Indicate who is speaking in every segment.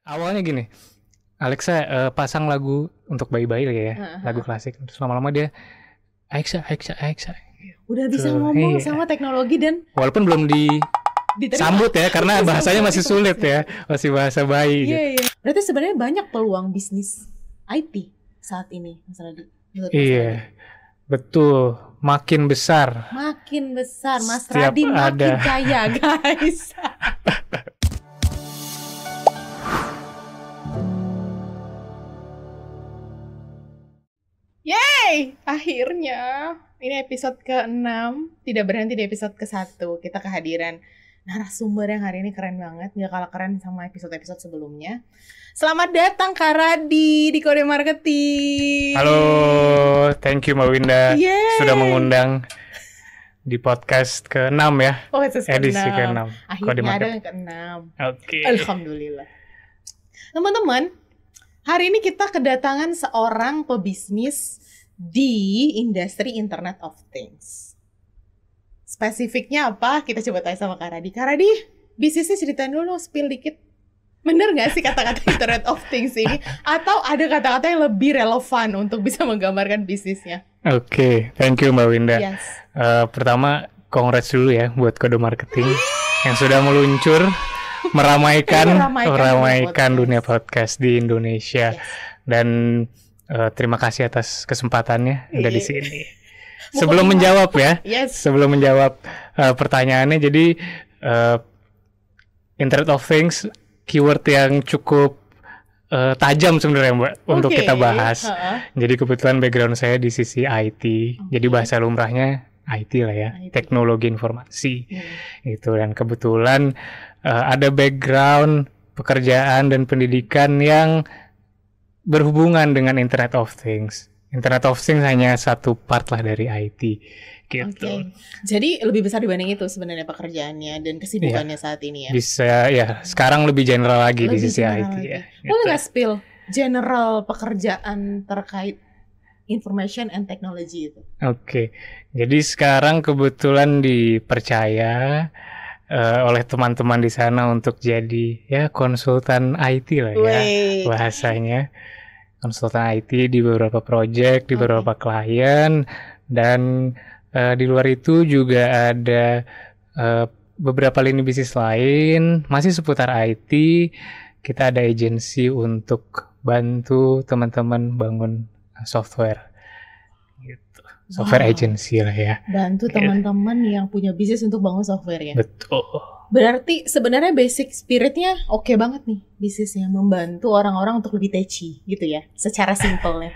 Speaker 1: Awalnya gini, Alexa pasang lagu untuk bayi-bayi lagi ya, lagu klasik. Terus lama-lama dia Alexa.
Speaker 2: Udah bisa ngomong sama teknologi dan
Speaker 1: walaupun belum disambut ya, karena bahasanya masih sulit ya, masih bahasa bayi.
Speaker 2: Iya. Berarti sebenarnya banyak peluang bisnis IT saat ini, Mas Radhi.
Speaker 1: Iya, betul. Makin besar.
Speaker 2: Mas Radhi makin kaya, guys. Yeay, akhirnya ini episode ke-6, tidak berhenti di episode ke-1. Kita kehadiran narasumber yang hari ini keren banget, gak kalah keren sama episode-episode sebelumnya. Selamat datang Kak Radhi di Kode Marketing.
Speaker 1: Halo, thank you Mbak Winda. Sudah mengundang di podcast ke-6 ya. Edisi ke-6.
Speaker 2: Akhirnya ada yang ke-6.
Speaker 1: Oke.
Speaker 2: Alhamdulillah. Teman-teman, hari ini kita kedatangan seorang pebisnis di industri Internet of Things. Spesifiknya apa? Kita coba tanya sama Kak Radhi. Kak Radhi, bisnisnya ceritain dulu, spill dikit. Bener gak sih kata-kata Internet of Things ini? Atau ada kata-kata yang lebih relevan untuk bisa menggambarkan bisnisnya? Oke,
Speaker 1: thank you Mbak Winda.
Speaker 2: Yes.
Speaker 1: Pertama, congrats dulu ya buat Kode Marketing yang sudah meluncur meramaikan dunia podcast di Indonesia. Yes. Dan terima kasih atas kesempatannya ada di sini. Sebelum menjawab ya, sebelum menjawab pertanyaannya, jadi Internet of Things keyword yang cukup tajam sebenarnya Mbak untuk kita bahas. Jadi kebetulan background saya di sisi IT, jadi bahasa lumrahnya IT lah ya, teknologi informasi gitu. Dan kebetulan ada background pekerjaan dan pendidikan yang berhubungan dengan Internet of Things. Internet of Things hanya satu part lah dari IT gitu.
Speaker 2: Jadi lebih besar dibanding itu sebenarnya pekerjaannya dan kesibukannya saat ini ya.
Speaker 1: Bisa ya, sekarang lebih general lagi di sisi IT ya.
Speaker 2: Boleh nggak spill general pekerjaan terkait information and technology itu?
Speaker 1: Oke. Jadi sekarang kebetulan dipercaya oleh teman-teman di sana untuk jadi ya konsultan IT lah ya bahasanya. Konsultan IT di beberapa project, di beberapa klien, dan di luar itu juga ada beberapa lini bisnis lain masih seputar IT. Kita ada agensi untuk bantu teman-teman bangun software gitu. Software agency lah ya.
Speaker 2: Bantu teman-teman yang punya bisnis untuk bangun software ya.
Speaker 1: Betul.
Speaker 2: Berarti sebenarnya basic spiritnya oke banget nih, bisnisnya membantu orang-orang untuk lebih techy gitu ya, secara simpelnya.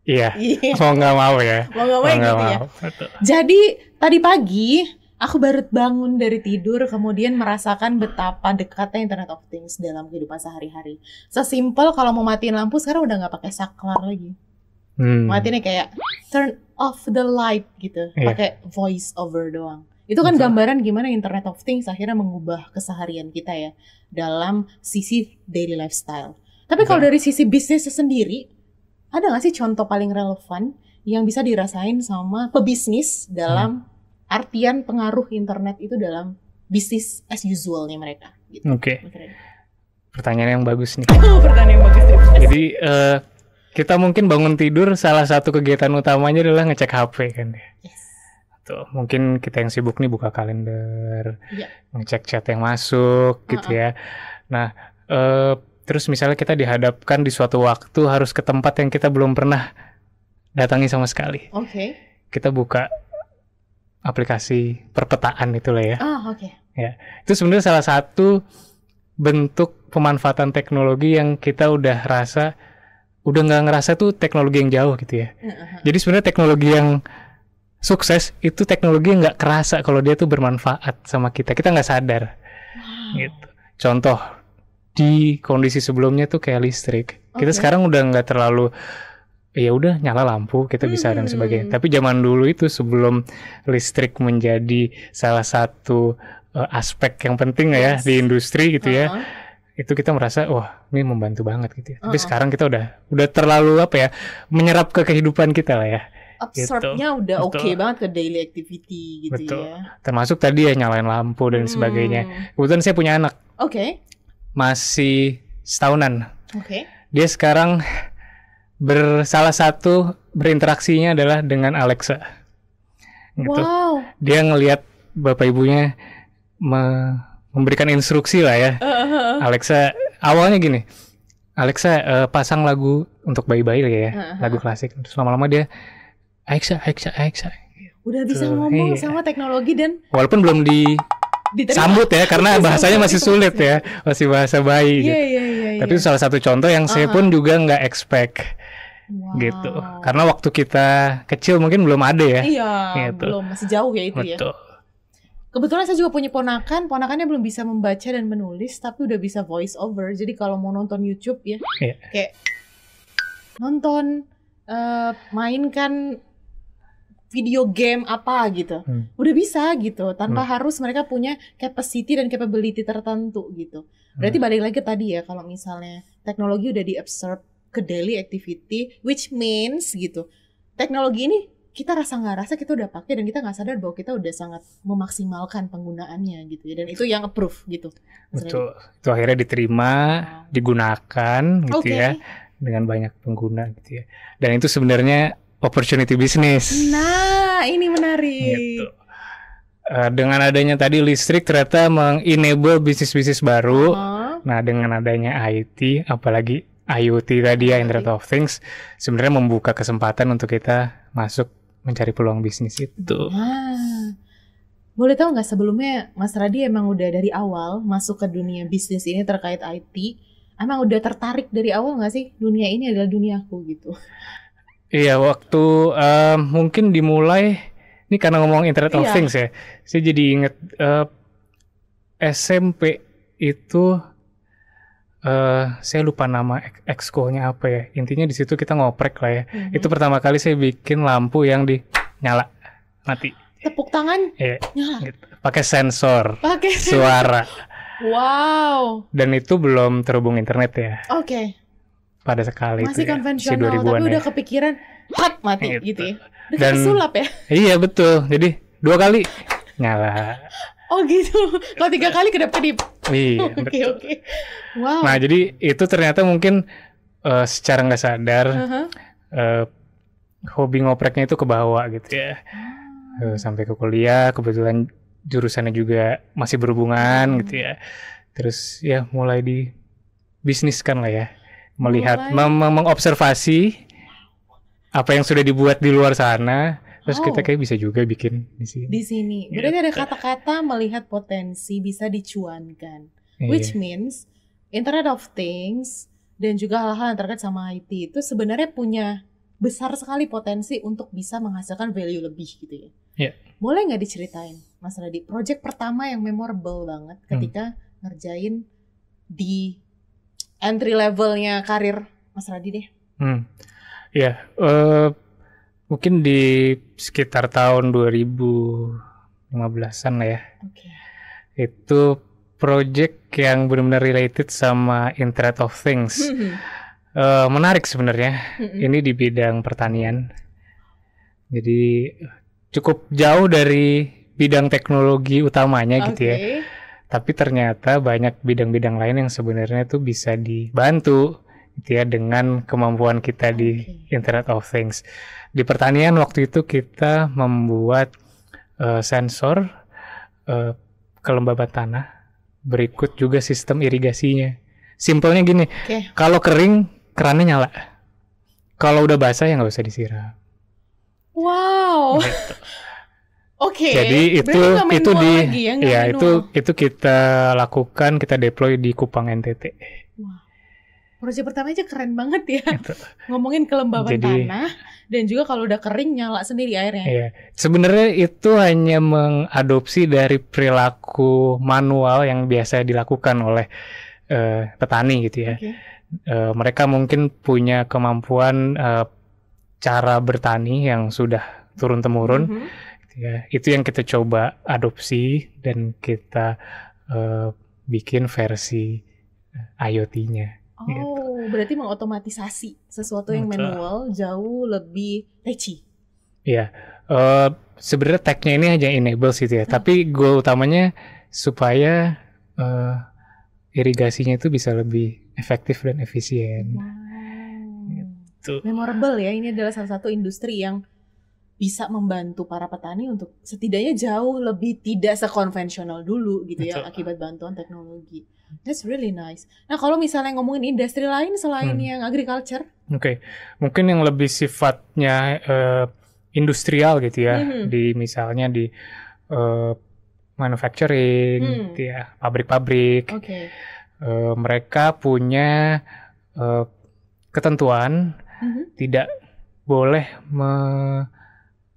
Speaker 1: Iya. Mau nggak mau ya.
Speaker 2: Mau nggak mau gitu ya. Betul. Jadi tadi pagi aku baru bangun dari tidur, kemudian merasakan betapa dekatnya Internet of Things dalam kehidupan sehari-hari. Sesimpel kalau mau matiin lampu sekarang udah nggak pakai saklar lagi. Matiinnya kayak turn off the light gitu, pakai voice over doang. Itu kan gambaran gimana Internet of Things akhirnya mengubah keseharian kita ya dalam sisi daily lifestyle. Tapi kalau dari sisi bisnisnya sendiri, ada nggak sih contoh paling relevan yang bisa dirasain sama pebisnis dalam artian pengaruh internet itu dalam bisnis as usual-nya mereka? Gitu.
Speaker 1: Oke. Pertanyaan yang bagus nih.
Speaker 2: Pertanyaan yang bagus.
Speaker 1: Jadi kita mungkin bangun tidur salah satu kegiatan utamanya adalah ngecek HP kan ya. Tuh, mungkin kita yang sibuk nih buka kalender, ngecek chat yang masuk gitu ya. Nah, terus misalnya kita dihadapkan di suatu waktu harus ke tempat yang kita belum pernah datangi sama sekali. Kita buka aplikasi perpetaan itulah ya. Ya, itu sebenarnya salah satu bentuk pemanfaatan teknologi yang kita udah nggak ngerasa tuh teknologi yang jauh gitu ya. Jadi sebenarnya teknologi yang sukses itu teknologi yang nggak kerasa kalau dia tuh bermanfaat sama kita nggak sadar. Gitu. Contoh di kondisi sebelumnya tuh kayak listrik, kita sekarang udah nggak terlalu ya udah nyala lampu kita bisa dan sebagainya. Tapi zaman dulu itu sebelum listrik menjadi salah satu aspek yang penting ya di industri gitu ya, itu kita merasa wah ini membantu banget gitu ya. Tapi sekarang kita udah terlalu menyerap ke kehidupan kita lah ya.
Speaker 2: Absorbnya udah banget ke daily activity gitu ya.
Speaker 1: Termasuk tadi ya nyalain lampu dan sebagainya. Kebetulan saya punya anak.
Speaker 2: Masih
Speaker 1: setahunan.
Speaker 2: Oke.
Speaker 1: Dia sekarang salah satu berinteraksinya adalah dengan Alexa. Gitu.
Speaker 2: Wow.
Speaker 1: Dia ngelihat bapak ibunya memberikan instruksi lah ya. Alexa awalnya gini, Alexa pasang lagu untuk bayi-bayi ya, lagu klasik. Terus lama-lama dia Alexa.
Speaker 2: Udah bisa ngomong sama teknologi dan
Speaker 1: walaupun belum disambut ya, karena bahasanya masih sulit ya, masih bahasa bayi. Gitu. Tapi itu salah satu contoh yang saya pun juga nggak expect. Gitu. Karena waktu kita kecil mungkin belum ada ya.
Speaker 2: Iya,
Speaker 1: gitu.
Speaker 2: Belum, masih jauh ya itu. Betul. Ya. Kebetulan saya juga punya ponakannya belum bisa membaca dan menulis, tapi udah bisa voice over. Jadi kalau mau nonton YouTube ya, kayak nonton, mainkan video game apa gitu, udah bisa gitu, tanpa harus mereka punya capacity dan capability tertentu gitu. Berarti balik lagi tadi ya, kalau misalnya teknologi udah di-absorb ke daily activity, which means gitu, teknologi ini kita rasa nggak rasa kita udah pakai dan kita nggak sadar bahwa kita udah sangat memaksimalkan penggunaannya gitu ya, dan itu yang approve gitu.
Speaker 1: Betul, itu akhirnya diterima, digunakan gitu ya, dengan banyak pengguna gitu ya, dan itu sebenarnya opportunity bisnis.
Speaker 2: Nah, ini menarik.
Speaker 1: Gitu. Dengan adanya tadi listrik ternyata mengenable bisnis-bisnis baru. Nah, dengan adanya IT, apalagi IoT tadi ya, Internet of Things, sebenarnya membuka kesempatan untuk kita masuk mencari peluang bisnis itu.
Speaker 2: Boleh tahu nggak sebelumnya Mas Radi emang udah dari awal masuk ke dunia bisnis ini terkait IT, emang udah tertarik dari awal nggak sih, dunia ini adalah duniaku gitu?
Speaker 1: Iya, waktu mungkin dimulai, ini karena ngomong Internet of Things ya, saya jadi inget SMP itu, saya lupa nama exco-nya apa ya, intinya di situ kita ngoprek lah ya. Itu pertama kali saya bikin lampu yang nyala, mati.
Speaker 2: Tepuk tangan,
Speaker 1: nyala. Gitu. Pakai sensor, suara.
Speaker 2: Wow.
Speaker 1: Dan itu belum terhubung internet ya.
Speaker 2: Oke.
Speaker 1: Pada sekali
Speaker 2: masih
Speaker 1: itu
Speaker 2: konvensional, tapi udah kepikiran mati gitu ya. Udah
Speaker 1: dan
Speaker 2: sulap ya.
Speaker 1: Iya betul, jadi 2 kali nyala.
Speaker 2: Oh gitu, kalau 3 kali kedap-kedip.
Speaker 1: Iya.
Speaker 2: Oke. Wow.
Speaker 1: Nah jadi itu ternyata mungkin secara nggak sadar hobi ngopreknya itu kebawa gitu ya. Sampai ke kuliah, kebetulan jurusannya juga masih berhubungan gitu ya. Terus ya mulai dibisniskan lah ya. Melihat, mengobservasi apa yang sudah dibuat di luar sana, terus kita kayak bisa juga bikin di sini.
Speaker 2: Di sini, berarti ada kata-kata melihat potensi bisa dicuankan, which means Internet of Things dan juga hal-hal yang terkait sama IT itu sebenarnya punya besar sekali potensi untuk bisa menghasilkan value lebih gitu ya. Boleh nggak diceritain, Mas Radi, project pertama yang memorable banget ketika ngerjain di entry levelnya karir Mas Radi deh.
Speaker 1: Mungkin di sekitar tahun 2015-an lah ya. Itu project yang benar-benar related sama Internet of Things. Menarik sebenarnya. Ini di bidang pertanian. Jadi cukup jauh dari bidang teknologi utamanya gitu ya. Tapi ternyata banyak bidang-bidang lain yang sebenarnya tuh bisa dibantu gitu ya dengan kemampuan kita di Internet of Things. Di pertanian waktu itu kita membuat sensor kelembaban tanah, berikut juga sistem irigasinya. Simpelnya gini, kalau kering kerannya nyala, kalau udah basah ya nggak usah disiram.
Speaker 2: Wow.
Speaker 1: Gitu. Jadi itu kita lakukan, kita deploy di Kupang NTT.
Speaker 2: Wah. Proyek pertama aja keren banget ya. Ngomongin kelembaban tanah dan juga kalau udah kering nyala sendiri airnya.
Speaker 1: Iya. Sebenarnya itu hanya mengadopsi dari perilaku manual yang biasa dilakukan oleh petani gitu ya. Mereka mungkin punya kemampuan cara bertani yang sudah turun-temurun. Ya, itu yang kita coba adopsi dan kita bikin versi IoT-nya. Gitu.
Speaker 2: Berarti mengotomatisasi sesuatu yang manual jauh lebih leceh.
Speaker 1: Iya, sebenarnya tag-nya ini hanya enable sih ya, tapi goal utamanya supaya irigasinya itu bisa lebih efektif dan efisien. Gitu.
Speaker 2: Memorable ya, ini adalah salah satu industri yang bisa membantu para petani untuk setidaknya jauh lebih tidak sekonvensional dulu gitu ya, akibat bantuan teknologi. That's really nice. Nah kalau misalnya ngomongin industri lain selain yang agriculture?
Speaker 1: Oke. Mungkin yang lebih sifatnya industrial gitu ya, di misalnya di manufacturing, gitu ya, pabrik-pabrik. Mereka punya ketentuan tidak boleh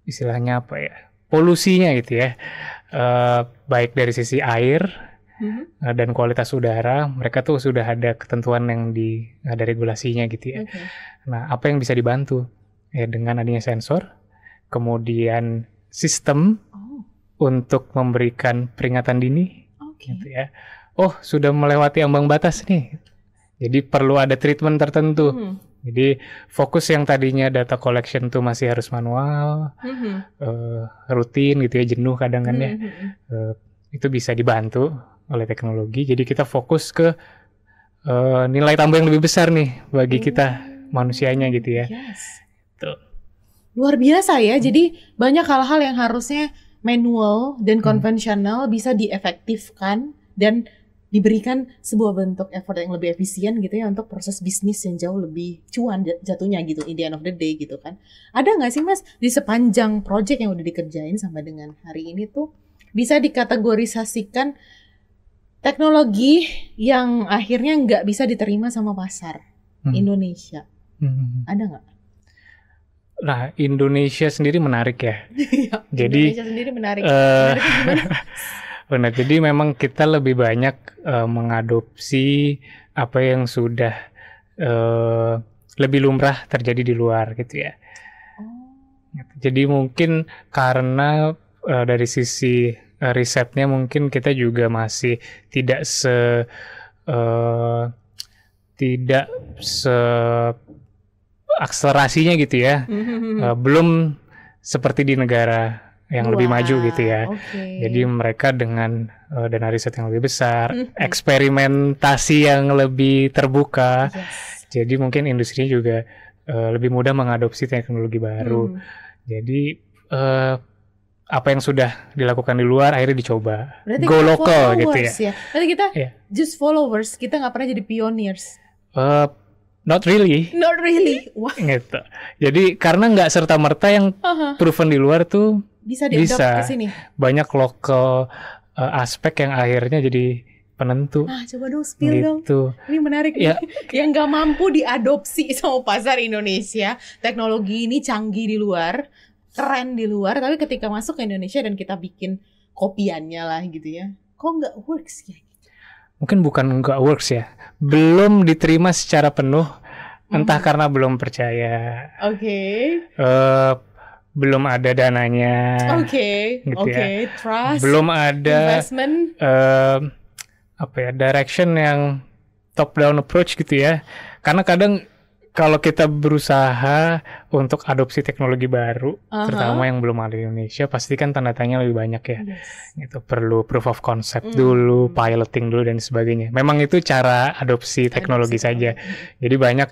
Speaker 1: istilahnya apa ya, polusinya gitu ya, baik dari sisi air dan kualitas udara. Mereka tuh sudah ada ketentuan yang ada regulasinya gitu ya. Nah apa yang bisa dibantu ya dengan adanya sensor, kemudian sistem untuk memberikan peringatan dini gitu ya. Oh sudah melewati ambang batas nih, jadi perlu ada treatment tertentu. Jadi fokus yang tadinya data collection tuh masih harus manual, rutin gitu ya, jenuh kadang kan ya, itu bisa dibantu oleh teknologi. Jadi kita fokus ke nilai tambah yang lebih besar nih bagi kita manusianya gitu ya. Tuh.
Speaker 2: Luar biasa ya. Jadi banyak hal-hal yang harusnya manual dan konvensional bisa diefektifkan dan diberikan sebuah bentuk effort yang lebih efisien gitu ya untuk proses bisnis yang jauh lebih cuan jatuhnya gitu in the end of the day gitu kan. Ada nggak sih Mas di sepanjang project yang udah dikerjain sampai dengan hari ini tuh bisa dikategorisasikan teknologi yang akhirnya nggak bisa diterima sama pasar Indonesia? Ada nggak?
Speaker 1: Nah, Indonesia sendiri menarik ya. Jadi
Speaker 2: Indonesia sendiri menarik. Menariknya gimana?
Speaker 1: Benar, jadi memang kita lebih banyak mengadopsi apa yang sudah lebih lumrah terjadi di luar gitu ya. Jadi mungkin karena dari sisi risetnya mungkin kita juga masih tidak akselerasinya gitu ya. Belum seperti di negara yang lebih maju gitu ya. Jadi mereka dengan dana riset yang lebih besar, eksperimentasi yang lebih terbuka. Jadi mungkin industrinya juga lebih mudah mengadopsi teknologi baru. Jadi apa yang sudah dilakukan di luar akhirnya dicoba.
Speaker 2: Berarti
Speaker 1: go local gitu ya.
Speaker 2: Berarti kita just followers, kita nggak pernah jadi pioneers.
Speaker 1: Not really.
Speaker 2: Not really. Wah.
Speaker 1: Gitu. Jadi karena nggak serta-merta yang proven di luar tuh bisa
Speaker 2: ke sini.
Speaker 1: Banyak lokal aspek yang akhirnya jadi penentu.
Speaker 2: Coba dong spill dong. Ini menarik nih. Yang nggak mampu diadopsi sama pasar Indonesia. Teknologi ini canggih di luar, keren di luar, tapi ketika masuk ke Indonesia dan kita bikin kopiannya lah gitu ya, kok nggak works ya?
Speaker 1: Mungkin bukan nggak works ya, belum diterima secara penuh, entah karena belum percaya. Belum ada dananya. Gitu ya.
Speaker 2: Trust.
Speaker 1: Belum ada
Speaker 2: investment.
Speaker 1: Direction yang top down approach gitu ya. Karena kadang kalau kita berusaha untuk adopsi teknologi baru, terutama yang belum ada di Indonesia, pasti kan tanda tanya lebih banyak ya. Itu perlu proof of concept dulu, piloting dulu dan sebagainya. Memang itu cara adopsi teknologi saja. Jadi banyak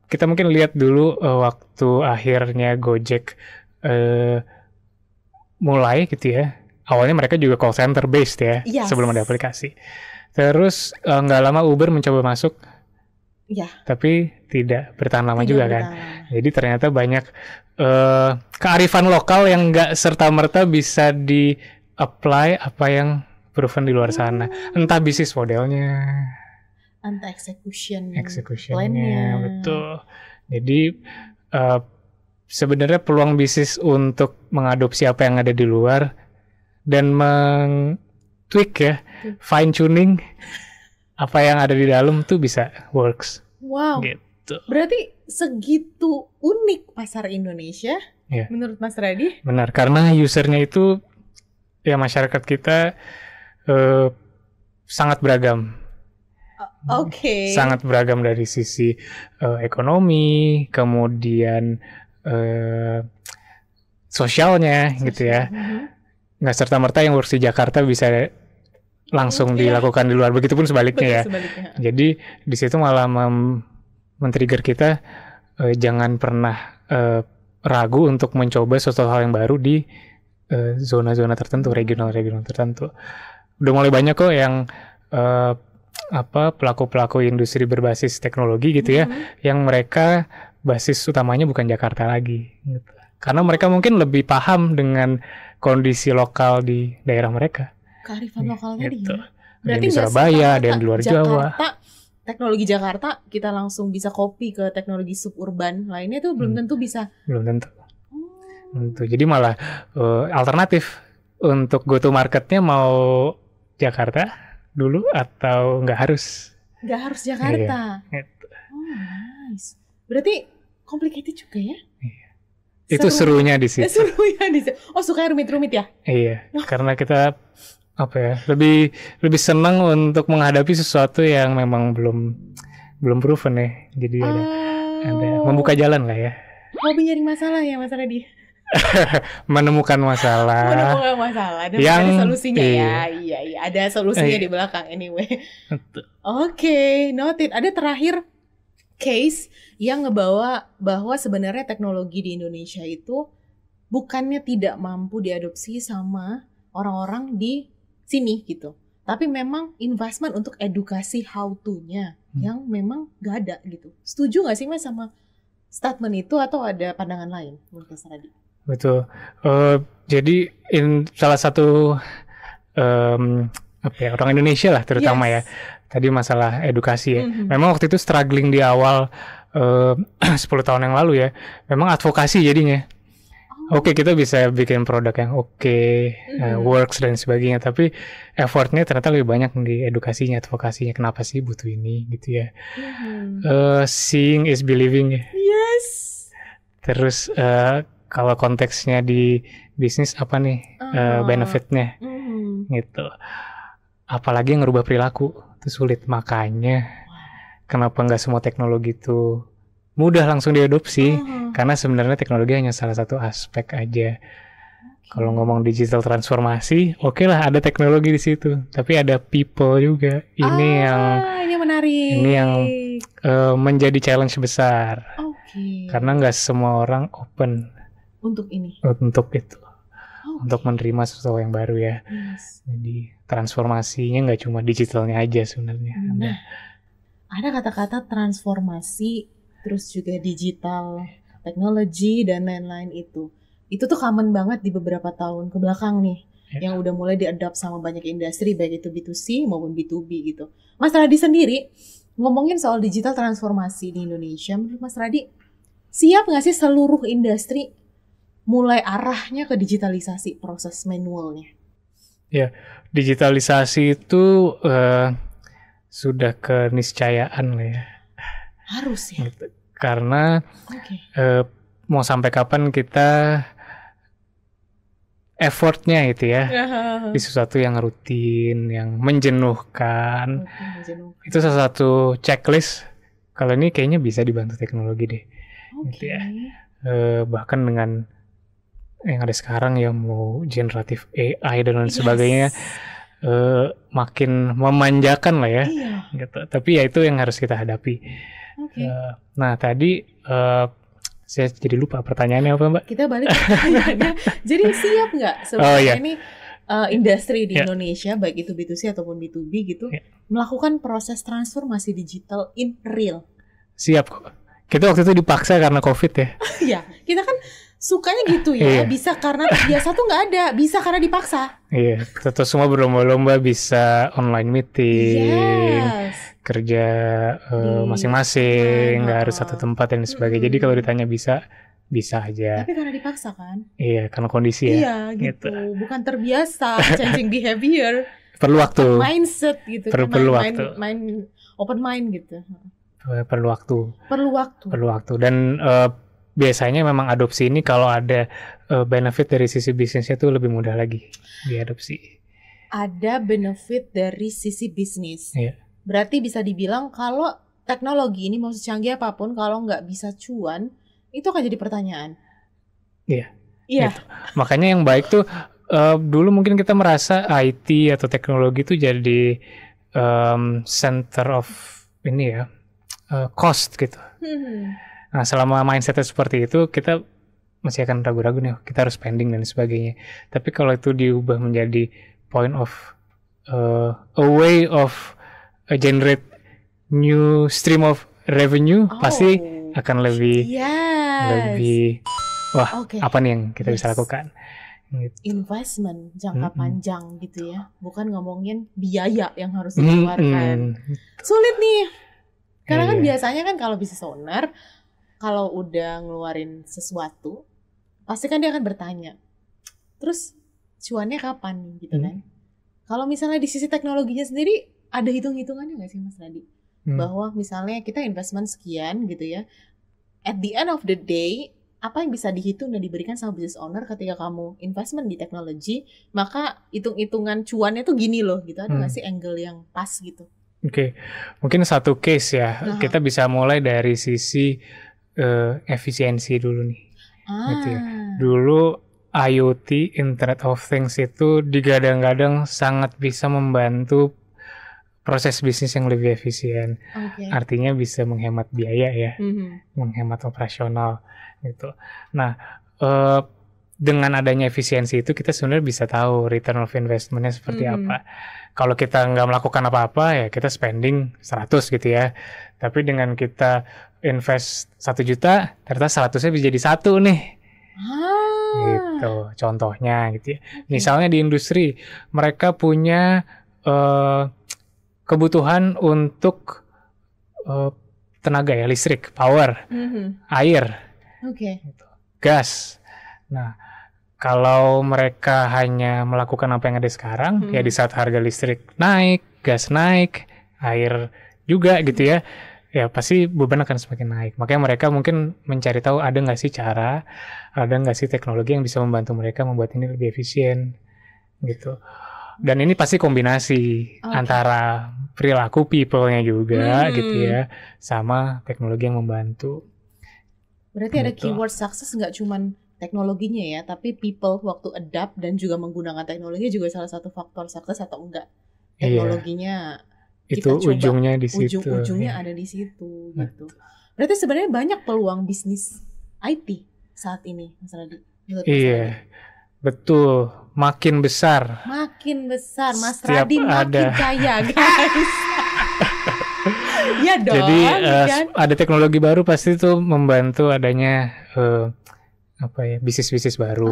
Speaker 1: kita mungkin lihat dulu waktu akhirnya Gojek mulai gitu ya. Awalnya mereka juga call center based ya, sebelum ada aplikasi. Terus nggak lama Uber mencoba masuk, tapi tidak bertahan lama juga kan. Jadi ternyata banyak kearifan lokal yang nggak serta-merta bisa di-apply apa yang proven di luar sana. Entah bisnis modelnya,
Speaker 2: entah executionnya,
Speaker 1: betul. Jadi sebenarnya peluang bisnis untuk mengadopsi apa yang ada di luar dan tweak ya, fine tuning apa yang ada di dalam tuh bisa works.
Speaker 2: Wow.
Speaker 1: Gitu.
Speaker 2: Berarti segitu unik pasar Indonesia menurut Mas Radi?
Speaker 1: Benar, karena usernya itu ya masyarakat kita sangat beragam. Sangat beragam dari sisi ekonomi, kemudian sosialnya gitu ya. Nggak serta-merta yang works di Jakarta bisa langsung dilakukan di luar. Begitupun sebaliknya ya.
Speaker 2: Sebaliknya.
Speaker 1: Jadi di situ malah men-trigger kita jangan pernah ragu untuk mencoba sesuatu hal yang baru di zona-zona tertentu, regional-regional tertentu. Udah mulai banyak kok yang pelaku-pelaku industri berbasis teknologi gitu ya, yang mereka basis utamanya bukan Jakarta lagi gitu. Karena mereka mungkin lebih paham dengan kondisi lokal di daerah mereka.
Speaker 2: Kearifan lokal tadi
Speaker 1: Gitu.
Speaker 2: ya.
Speaker 1: Ada yang di Surabaya, ada yang di luar Jawa.
Speaker 2: Teknologi Jakarta kita langsung bisa copy ke teknologi suburban lainnya tuh belum tentu bisa.
Speaker 1: Belum tentu. Jadi malah alternatif untuk go to marketnya mau Jakarta dulu atau nggak harus?
Speaker 2: Nggak harus Jakarta.
Speaker 1: Iya.
Speaker 2: Nice. Berarti complicated juga ya?
Speaker 1: Iya. Itu serunya di situ.
Speaker 2: Oh, suka rumit-rumit ya?
Speaker 1: Iya, karena kita lebih senang untuk menghadapi sesuatu yang memang belum proven ya. Jadi ada membuka jalan lah ya.
Speaker 2: Hobi nyari masalah ya, Mas Radhi?
Speaker 1: Menemukan masalah
Speaker 2: dan yang ada solusinya ya. Iya, ada solusinya di belakang anyway. Oke, noted. Ada terakhir case yang ngebawa bahwa sebenarnya teknologi di Indonesia itu bukannya tidak mampu diadopsi sama orang-orang di sini gitu. Tapi memang investment untuk edukasi how to-nya yang memang gak ada gitu. Setuju gak sih Mas sama statement itu atau ada pandangan lain menurut Mas Radhi?
Speaker 1: Betul. Jadi salah satu orang Indonesia lah terutama ya. Tadi masalah edukasi ya. Memang waktu itu struggling di awal 10 tahun yang lalu ya. Memang advokasi jadinya. Oke, kita bisa bikin produk yang works dan sebagainya. Tapi effortnya ternyata lebih banyak di edukasinya, advokasinya. Kenapa sih butuh ini gitu ya. Seeing is believing ya.
Speaker 2: Yes.
Speaker 1: Terus kalau konteksnya di bisnis apa nih benefitnya gitu. Apalagi yang ngerubah perilaku itu sulit. Makanya kenapa nggak semua teknologi itu mudah langsung diadopsi, karena sebenarnya teknologi hanya salah satu aspek aja. Kalau ngomong digital transformasi, oke lah ada teknologi di situ, tapi ada people juga. Ini
Speaker 2: menarik.
Speaker 1: Ini yang menjadi challenge besar. Karena nggak semua orang open
Speaker 2: untuk ini.
Speaker 1: Untuk itu. Untuk menerima sesuatu yang baru ya. Jadi transformasinya nggak cuma digitalnya aja sebenarnya.
Speaker 2: Ada kata-kata transformasi, terus juga digital, teknologi dan lain-lain itu. Itu tuh common banget di beberapa tahun ke belakang nih. Yang udah mulai diadapt sama banyak industri, baik itu B2C maupun B2B gitu. Mas Radhi sendiri, ngomongin soal digital transformasi di Indonesia, menurut Mas Radhi, siap nggak sih seluruh industri mulai arahnya ke digitalisasi proses manualnya? Ya,
Speaker 1: digitalisasi itu sudah keniscayaan lah ya.
Speaker 2: Harus ya.
Speaker 1: Karena mau sampai kapan kita effortnya itu ya di sesuatu yang rutin, yang menjenuhkan. Itu salah satu checklist. Kalau ini kayaknya bisa dibantu teknologi deh. Gitu ya. Bahkan dengan yang ada sekarang ya, mau generatif AI dan lain sebagainya, makin memanjakan lah ya. Gitu. Tapi ya itu yang harus kita hadapi. Nah tadi saya jadi lupa pertanyaannya apa Mbak?
Speaker 2: Kita balik ke pertanyaannya. Jadi siap nggak sebenarnya ini industri di Indonesia, baik itu B2C ataupun B2B gitu, melakukan proses transformasi digital in real?
Speaker 1: Siap kok. Kita waktu itu dipaksa karena COVID ya.
Speaker 2: Iya, kita kan sukanya gitu ya. Bisa karena biasa tuh nggak ada, bisa karena dipaksa.
Speaker 1: Iya, kita semua berlomba-lomba bisa online meeting, kerja masing-masing, nggak harus satu tempat dan sebagainya. Jadi kalau ditanya bisa aja.
Speaker 2: Tapi karena dipaksa kan?
Speaker 1: Iya, karena kondisi ya.
Speaker 2: Iya gitu. Bukan terbiasa changing behavior.
Speaker 1: Perlu waktu.
Speaker 2: Mindset gitu.
Speaker 1: Perlu waktu.
Speaker 2: Open mind gitu.
Speaker 1: Perlu waktu. Dan biasanya memang adopsi ini kalau ada benefit dari sisi bisnisnya tuh lebih mudah lagi diadopsi.
Speaker 2: Ada benefit dari sisi bisnis.
Speaker 1: Iya.
Speaker 2: Berarti bisa dibilang kalau teknologi ini mau secanggih apapun, kalau nggak bisa cuan, itu akan jadi pertanyaan.
Speaker 1: Iya. Gitu. Makanya yang baik tuh dulu mungkin kita merasa IT atau teknologi itu jadi center of ini ya, cost gitu. Nah, selama mindsetnya seperti itu, kita masih akan ragu-ragu nih, kita harus spending dan sebagainya. Tapi kalau itu diubah menjadi point of a way of generate new stream of revenue, pasti akan lebih apa nih yang kita bisa lakukan? Gitu.
Speaker 2: Investment jangka panjang gitu ya, bukan ngomongin biaya yang harus dikeluarkan. Sulit nih, karena kan biasanya kan kalau business owner kalau udah ngeluarin sesuatu, pasti kan dia akan bertanya, terus cuannya kapan gitu kan? Kalau misalnya di sisi teknologinya sendiri, ada hitung-hitungannya nggak sih Mas Radi? Bahwa misalnya kita investment sekian gitu ya, at the end of the day, apa yang bisa dihitung dan diberikan sama business owner ketika kamu investment di teknologi, maka hitung-hitungan cuannya tuh gini loh gitu, ada nggak sih angle yang pas gitu?
Speaker 1: Oke. Mungkin satu case ya, kita bisa mulai dari sisi efisiensi dulu nih. Gitu ya. Dulu IoT, Internet of Things itu digadang-gadang sangat bisa membantu proses bisnis yang lebih efisien. Artinya bisa menghemat biaya ya, menghemat operasional gitu. Nah, dengan adanya efisiensi itu kita sebenarnya bisa tahu return of investment-nya seperti apa. Kalau kita nggak melakukan apa-apa ya kita spending 100 gitu ya. Tapi dengan kita invest 1 juta, ternyata 100-nya bisa jadi 1 nih. Gitu, contohnya gitu ya. Misalnya di industri, mereka punya kebutuhan untuk tenaga ya, listrik, power, air, gas. Nah, kalau mereka hanya melakukan apa yang ada sekarang, ya di saat harga listrik naik, gas naik, air juga gitu ya, ya pasti beban akan semakin naik. Makanya mereka mungkin mencari tahu ada nggak sih cara, ada nggak sih teknologi yang bisa membantu mereka membuat ini lebih efisien gitu. Dan ini pasti kombinasi antara perilaku people-nya juga gitu ya, sama teknologi yang membantu.
Speaker 2: Berarti ada keyword sukses nggak cuman teknologinya ya, tapi people waktu adapt dan juga menggunakan teknologi juga salah satu faktor sukses atau enggak. Teknologinya
Speaker 1: itu ujungnya di situ.
Speaker 2: Ujungnya ada di situ gitu. Berarti sebenarnya banyak peluang bisnis IT saat ini, Mas Radi.
Speaker 1: Betul. Makin besar.
Speaker 2: Mas Radi makin kaya, guys. Ya dong.
Speaker 1: Jadi ada teknologi baru pasti itu membantu adanya bisnis-bisnis baru.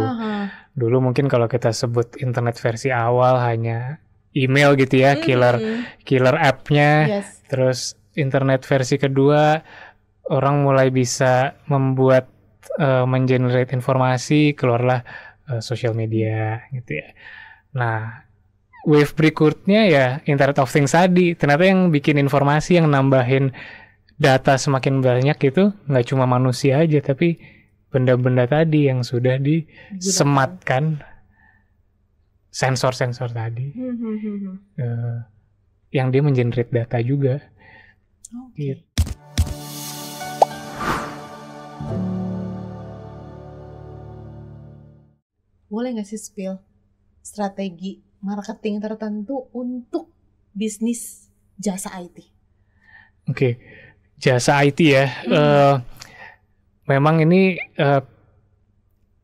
Speaker 1: Dulu mungkin kalau kita sebut internet versi awal hanya email gitu ya, killer app-nya. Terus internet versi kedua orang mulai bisa membuat mengenerate informasi, keluarlah social media gitu ya. Nah, wave berikutnya ya Internet of Things tadi. Ternyata yang bikin informasi, yang nambahin data semakin banyak itu nggak cuma manusia aja, tapi benda-benda tadi yang sudah disematkan, sensor-sensor tadi, yang dia mengenerate data juga. Gitu.
Speaker 2: Boleh nggak sih spill strategi marketing tertentu untuk bisnis jasa IT?
Speaker 1: Oke, jasa IT ya. Memang ini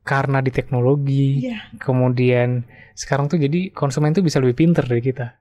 Speaker 1: karena di teknologi, kemudian sekarang tuh jadi konsumen tuh bisa lebih pinter dari kita.